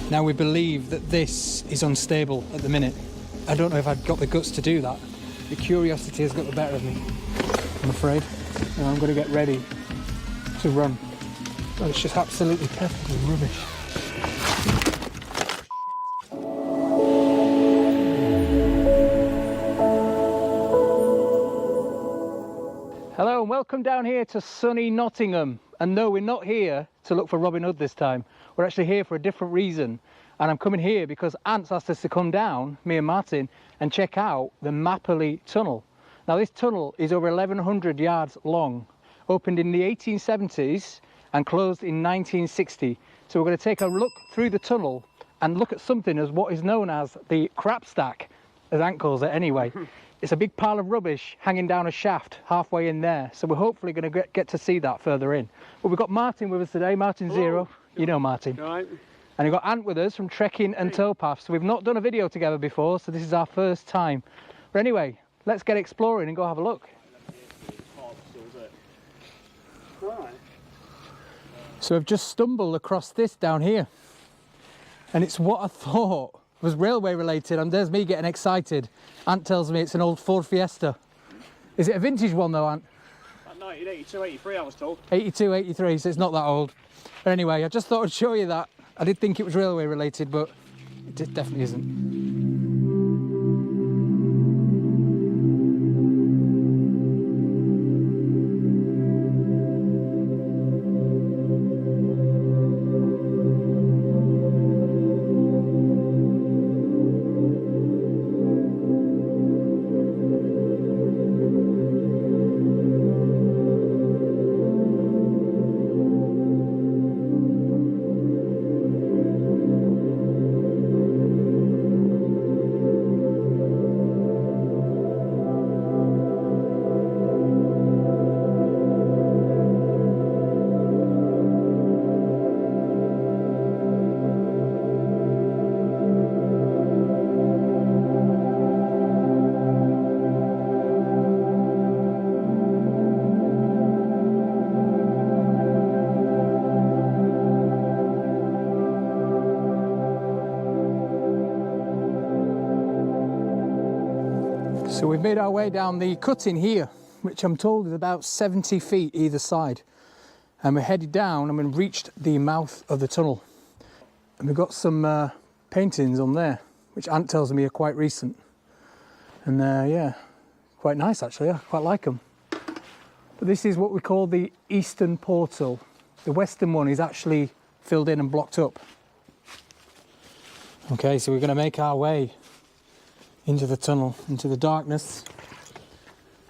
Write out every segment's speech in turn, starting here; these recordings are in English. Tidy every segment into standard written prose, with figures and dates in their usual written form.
Now we believe that this is unstable at the minute. I don't know if I've got the guts to do that. The curiosity has got the better of me, I'm afraid. Now I'm going to get ready to run. Oh, it's just absolutely perfectly rubbish. Hello and welcome down here to sunny Nottingham. And no, we're not here to look for Robin Hood this time. We're actually here for a different reason. And I'm coming here because Ant's asked us to come down, me and Martin, and check out the Mapperley Tunnel. Now this tunnel is over 1,100 yards long, opened in the 1870s and closed in 1960. So we're going to take a look through the tunnel and look at something as what is known as the crap stack, as Ant calls it anyway. It's a big pile of rubbish hanging down a shaft halfway in there. So we're hopefully going to get to see that further in. But we've got Martin with us today, Martin Zero. You know Martin. Right. And we've got Ant with us from Trekking and Towpath. So we've not done a video together before, so this is our first time. But anyway, let's get exploring and go have a look. So I've just stumbled across this down here. And it's what I thought was railway related, and there's me getting excited. Ant tells me it's an old Ford Fiesta. Is it a vintage one though, Ant? 1982, 83 I was told. 82, 83, so it's not that old. But anyway, I just thought I'd show you that. I did think it was railway related, but it definitely isn't. So we've made our way down the cutting here, which I'm told is about 70 feet either side. And we're headed down and we've reached the mouth of the tunnel. And we've got some paintings on there, which Ant tells me are quite recent. And yeah, quite nice actually, I quite like them. But this is what we call the eastern portal. The western one is actually filled in and blocked up. Okay, so we're going to make our way into the tunnel, into the darkness.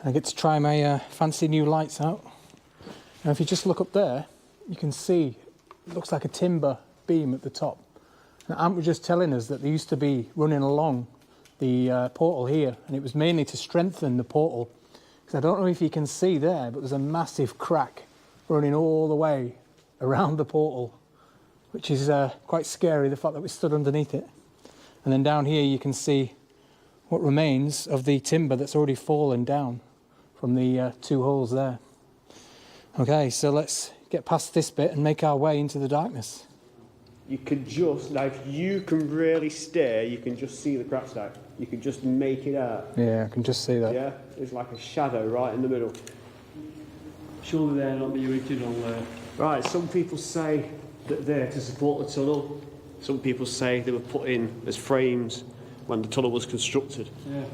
I get to try my fancy new lights out. Now if you just look up there, you can see it looks like a timber beam at the top. Now Ant was just telling us that they used to be running along the portal here, and it was mainly to strengthen the portal. Because I don't know if you can see there, but there's a massive crack running all the way around the portal, which is quite scary, the fact that we stood underneath it. And then down here you can see what remains of the timber that's already fallen down from the two holes there. Okay, so let's get past this bit and make our way into the darkness. You can just, now if you can really stare, you can just see the crap stack. You can just make it out. Yeah, I can just see that. Yeah, there's like a shadow right in the middle. Surely they're not the original. Right, some people say that they're to support the tunnel. Some people say they were put in as frames when the tunnel was constructed. Yeah.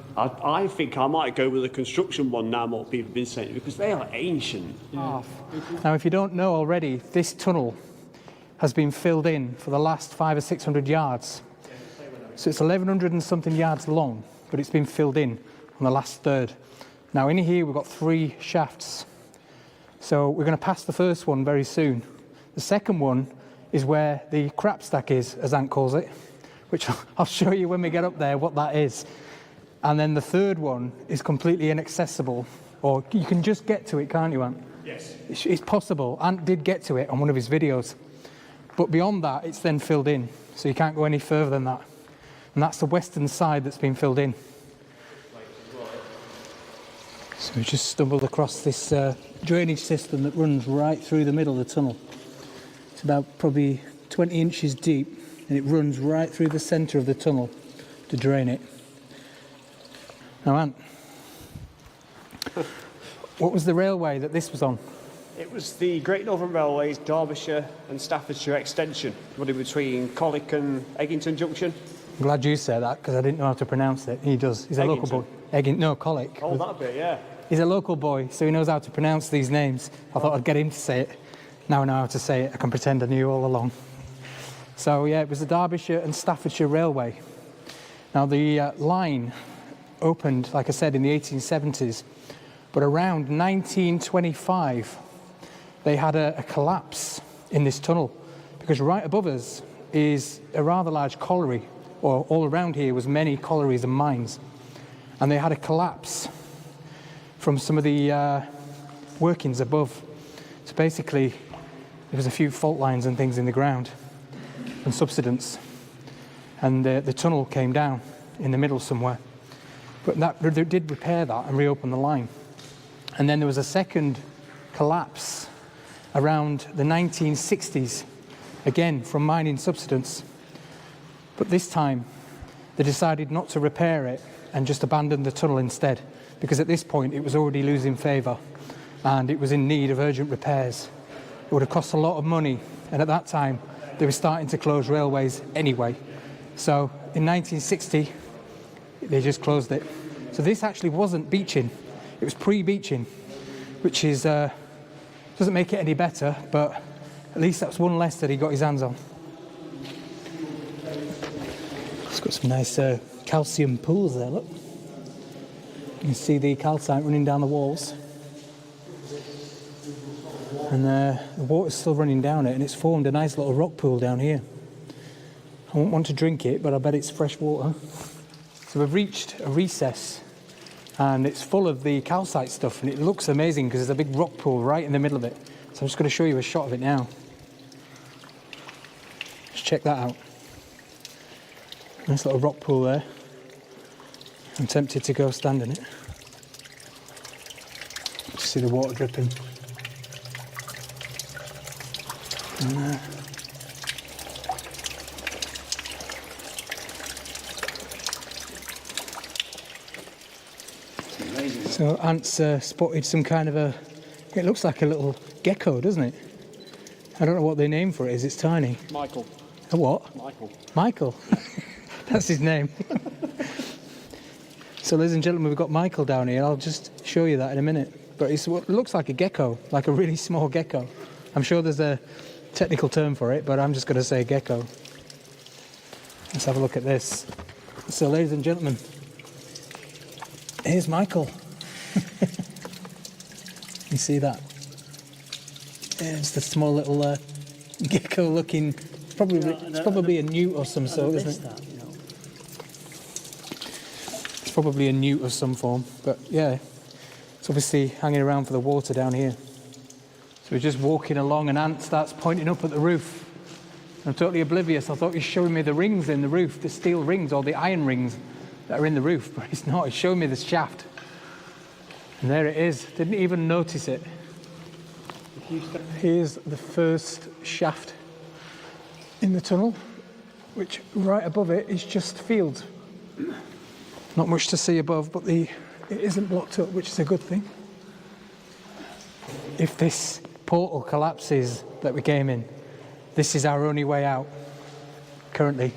I think I might go with the construction one now, what people have been saying, because they are ancient. Yeah. Now, if you don't know already, this tunnel has been filled in for the last 500 or 600 yards. So it's 1,100 and something yards long, but it's been filled in on the last third. Now in here we've got 3 shafts. So we're going to pass the first one very soon. The second one is where the crap stack is, as Ant calls it, which I'll show you when we get up there what that is. And then the third one is completely inaccessible, or you can just get to it, can't you, Ant? Yes. It's possible. Ant did get to it on one of his videos. But beyond that, it's then filled in, so you can't go any further than that. And that's the western side that's been filled in. So we just stumbled across this drainage system that runs right through the middle of the tunnel. It's about probably 20 inches deep. and it runs right through the centre of the tunnel to drain it. Now, Ant, what was the railway that this was on? It was the Great Northern Railway's Derbyshire and Staffordshire extension, running between Colwick and Eggington Junction. I'm glad you said that because I didn't know how to pronounce it. He does. He's a local boy. No, Colwick. Oh, that bit, yeah. He's a local boy, so he knows how to pronounce these names. I thought I'd get him to say it. Now I know how to say it. I can pretend I knew all along. So, yeah, it was the Derbyshire and Staffordshire Railway. Now, the line opened, like I said, in the 1870s, but around 1925, they had a collapse in this tunnel because right above us is a rather large colliery, or all around here was many collieries and mines, and they had a collapse from some of the workings above. So basically, there was a few fault lines and things in the ground and subsidence, and the tunnel came down in the middle somewhere. But that did repair that and reopen the line. And then there was a second collapse around the 1960s, again from mining subsidence. But this time they decided not to repair it and just abandon the tunnel instead, because at this point it was already losing favour and it was in need of urgent repairs. It would have cost a lot of money, and at that time they were starting to close railways anyway. So in 1960 they just closed it. So this actually wasn't beaching, it was pre-beaching, which is doesn't make it any better, but at least that's one less that he got his hands on. It's got some nice calcium pools there, look. You can see the calcite running down the walls. And the water's still running down it, and it's formed a nice little rock pool down here. I won't want to drink it, but I bet it's fresh water. So we've reached a recess, and it's full of the calcite stuff, and it looks amazing because there's a big rock pool right in the middle of it. So I'm just going to show you a shot of it now. Just check that out. Nice little rock pool there. I'm tempted to go stand in it. Just see the water dripping. And, so Ant's spotted some kind of it looks like a little gecko, doesn't it? I don't know what the name for it is, it's tiny. Michael. A what? Michael. Michael? That's his name. So ladies and gentlemen, we've got Michael down here. I'll just show you that in a minute. But it looks like a gecko, like a really small gecko. I'm sure there's a technical term for it, but I'm just going to say gecko. Let's have a look at this. So ladies and gentlemen, here's Michael. You see that? It's the small little gecko-looking. It's probably a newt of some sort, isn't it? It's probably a newt of some form, but yeah, it's obviously hanging around for the water down here. So we're just walking along, and Ant starts pointing up at the roof. I'm totally oblivious. I thought he was showing me the rings in the roof, the steel rings or the iron rings that are in the roof, but it's not. He's showing me the shaft. And there it is. Didn't even notice it. Here's the first shaft in the tunnel, which right above it is just fields. Not much to see above, but it isn't blocked up, which is a good thing. If this portal collapses that we came in, this is our only way out, currently.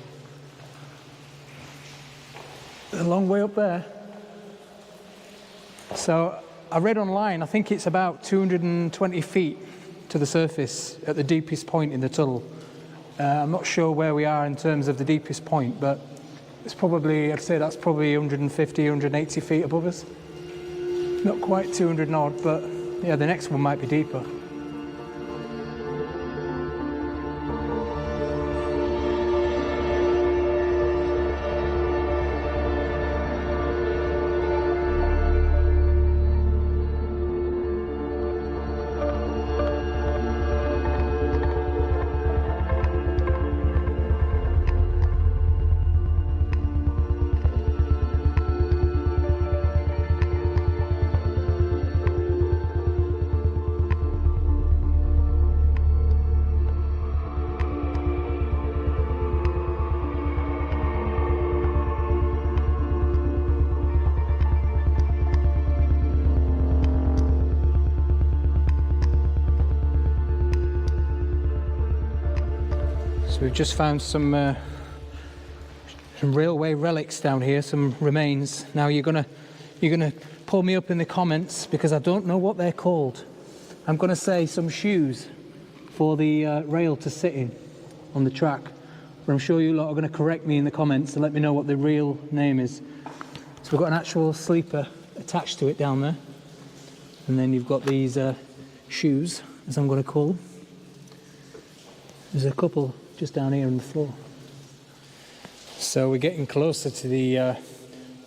A long way up there. So I read online, I think it's about 220 feet to the surface at the deepest point in the tunnel. I'm not sure where we are in terms of the deepest point, but it's probably, I'd say that's probably 150, 180 feet above us. Not quite 200 and odd, but yeah, the next one might be deeper. So we've just found some railway relics down here, some remains. Now you're gonna pull me up in the comments because I don't know what they're called. I'm gonna say some shoes for the rail to sit in on the track. But I'm sure you lot are gonna correct me in the comments and let me know what the real name is. So we've got an actual sleeper attached to it down there. And then you've got these shoes, as I'm gonna call them. There's a couple just down here on the floor. So we're getting closer to the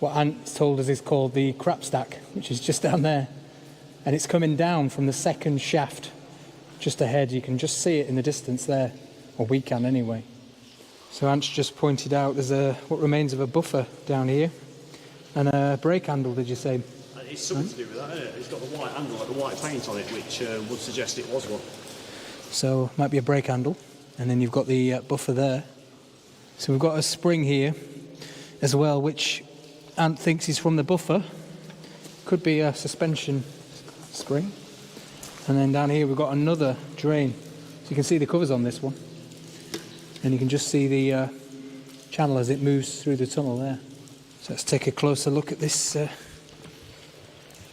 what Ant's told us is called the crap stack, which is just down there, and it's coming down from the second shaft just ahead. You can just see it in the distance there, or we can anyway. So Ant's just pointed out there's what remains of a buffer down here and a brake handle. Did you say? It's something to do with that, isn't it? It's got the white handle, like the white paint on it, which would suggest it was one. So might be a brake handle, and then you've got the buffer there. So we've got a spring here as well, which Ant thinks is from the buffer. Could be a suspension spring. And then down here we've got another drain. So you can see the covers on this one. And you can just see the channel as it moves through the tunnel there. So let's take a closer look at this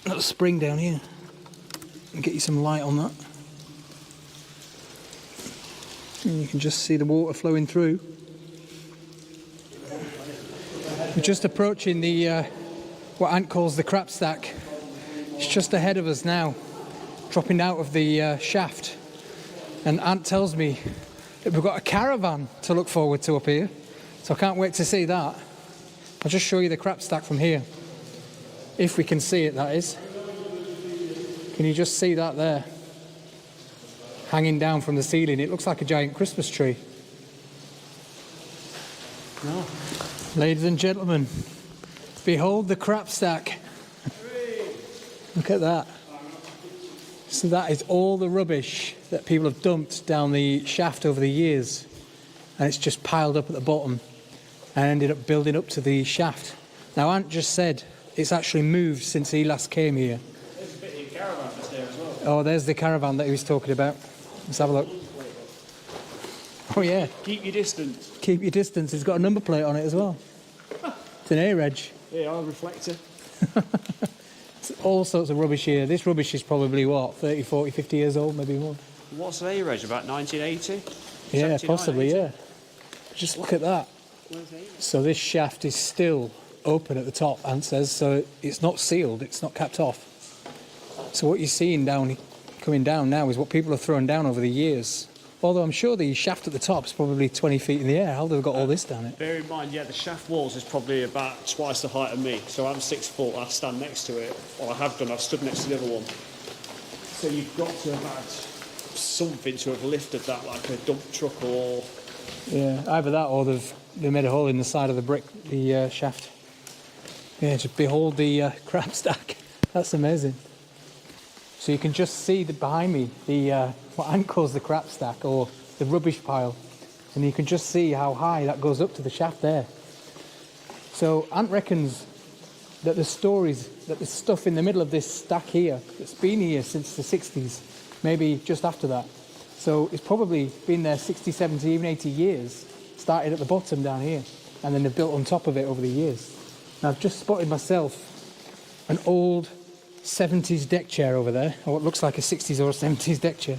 little spring down here and get you some light on that. And you can just see the water flowing through. We're just approaching the what Ant calls the crap stack. It's just ahead of us now, dropping out of the shaft. And Ant tells me that we've got a caravan to look forward to up here. So I can't wait to see that. I'll just show you the crap stack from here. If we can see it, that is. Can you just see that there? Hanging down from the ceiling. It looks like a giant Christmas tree. No. Ladies and gentlemen, behold the crap stack. Look at that. So that is all the rubbish that people have dumped down the shaft over the years. And it's just piled up at the bottom and ended up building up to the shaft. Now Ant just said it's actually moved since he last came here. There's a bit of your caravan that's there as well. Oh, there's the caravan that he was talking about. Let's have a look. Oh yeah. Keep your distance. Keep your distance. It's got a number plate on it as well. It's an A-reg. Yeah, I'll reflector. It's all sorts of rubbish here. This rubbish is probably, what, 30, 40, 50 years old, maybe more. What's the A-reg, about 1980? Yeah, possibly, 80? yeah. Just look at that. Where's the A-reg? So this shaft is still open at the top, Ant says, so it's not sealed, it's not capped off. So what you're seeing coming down now is what people have thrown down over the years. Although I'm sure the shaft at the top is probably 20 feet in the air. How have they got all this down it? Bear in mind, yeah, the shaft walls is probably about twice the height of me. So I'm 6 foot, I stand next to it. Or I have done, I've stood next to the other one. So you've got to have had something to have lifted that, like a dump truck or... Yeah, either that or they made a hole in the side of the brick, the shaft. Yeah, just behold the crap stack. That's amazing. So you can just see behind me the what Ant calls the crap stack, or the rubbish pile, and you can just see how high that goes up to the shaft there. So Ant reckons that the stories, that the stuff in the middle of this stack here, that's been here since the 60s, maybe just after that. So it's probably been there 60, 70, even 80 years, started at the bottom down here, and then they've built on top of it over the years. Now I've just spotted myself an old 70s deck chair over there, or what looks like a 60s or a 70s deck chair.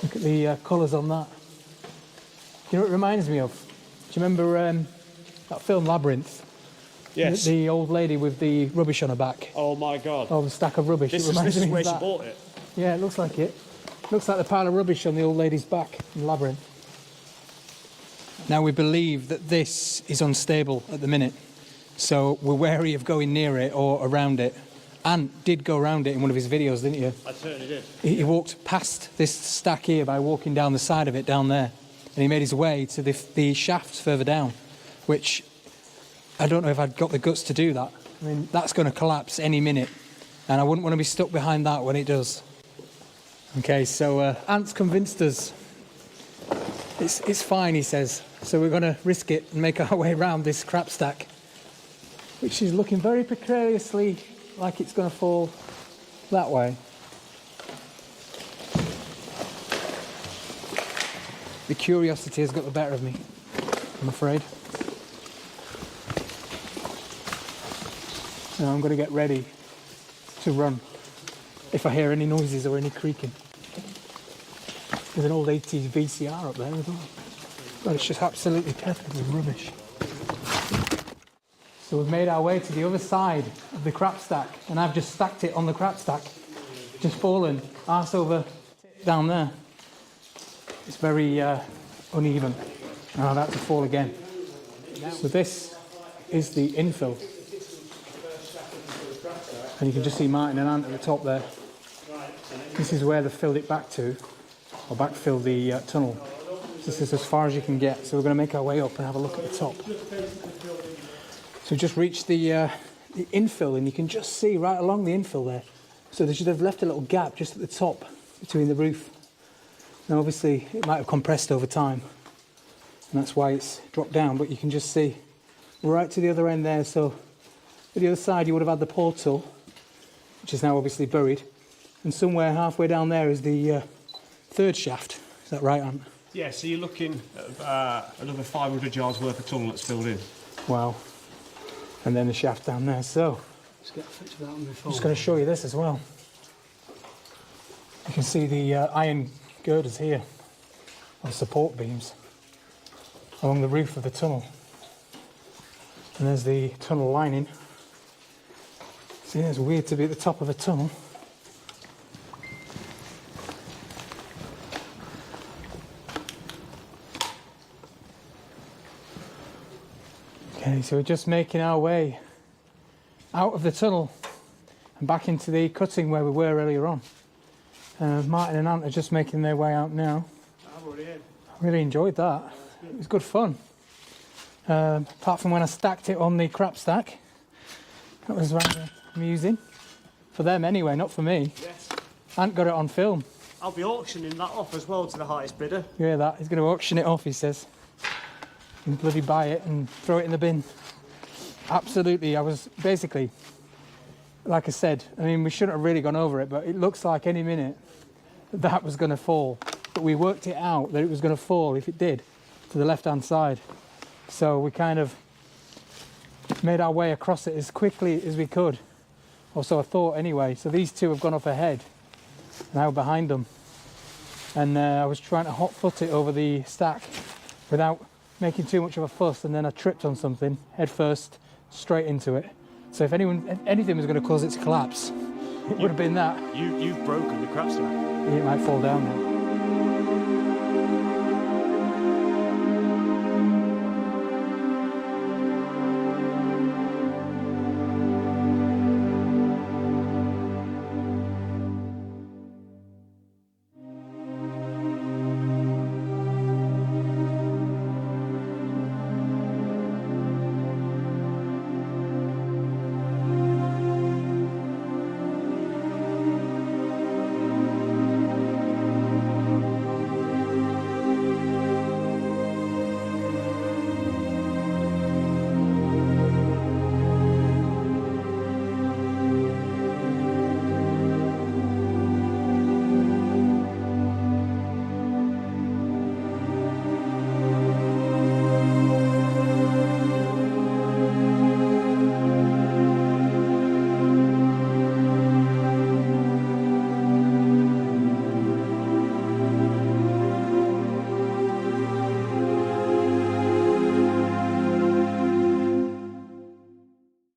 Look at the colours on that. Do you know what it reminds me of? Do you remember that film Labyrinth? Yes. The old lady with the rubbish on her back. Oh my God. Oh, the stack of rubbish. This It reminds is me where of she that. bought it. Yeah, it looks like it. Looks like the pile of rubbish on the old lady's back in Labyrinth. Now we believe that this is unstable at the minute, so we're wary of going near it or around it. Ant did go around it in one of his videos, didn't you? I certainly did. He walked past this stack here by walking down the side of it down there, and he made his way to the shafts further down, which I don't know if I'd got the guts to do that. I mean, that's going to collapse any minute, and I wouldn't want to be stuck behind that when it does. Okay, so Ant's convinced us. It's fine, he says. So we're going to risk it and make our way around this crap stack, which is looking very precariously like it's going to fall that way. the curiosity has got the better of me, I'm afraid. Now I'm going to get ready to run if I hear any noises or any creaking. There's an old 80s VCR up there as well. But it's just absolutely peppered with rubbish. So we've made our way to the other side of the crap stack, and I've just stacked it on the crap stack. Just fallen, arse over down there. It's very uneven. Now that's to fall again. So this is the infill. And you can just see Martin and Ant at the top there. This is where they filled it back to, or backfilled the tunnel. This is as far as you can get. So we're going to make our way up and have a look at the top. So we just reached the infill, and you can just see right along the infill there. So they've left a little gap just at the top between the roof. Now obviously it might have compressed over time, and that's why it's dropped down, but you can just see right to the other end there. So at the other side you would have had the portal, which is now obviously buried, and somewhere halfway down there is the third shaft. Is that right, Ant? Yeah, so you're looking at another 500 yards worth of tunnel that's filled in. Wow. And then the shaft down there. So Let's get a picture of that one before. I'm just going to show you this as well. You can see the iron girders here, or support beams, along the roof of the tunnel. And there's the tunnel lining. See, it's weird to be at the top of a tunnel. Okay, so we're just making our way out of the tunnel and back into the cutting where we were earlier on. Martin and Ant are just making their way out now. I'm already in. I really enjoyed that. It was good fun. Apart from when I stacked it on the crap stack. That was rather amusing. For them anyway, not for me. Yes. Ant got it on film. I'll be auctioning that off as well to the highest bidder. You hear that? He's going to auction it off, he says. You can bloody buy it and throw it in the bin. Absolutely. I was basically, like I said, I mean, we shouldn't have really gone over it, but it looks like any minute that was going to fall. But we worked it out that it was going to fall, if it did, to the left-hand side. So we kind of made our way across it as quickly as we could. Or so I thought anyway. So these two have gone up ahead, and I was behind them. And I was trying to hot-foot it over the stack without making too much of a fuss, and then I tripped on something, head first, straight into it. So if anything was going to cause it to collapse, it would have been that. You've broken the crap stack. It might fall down now.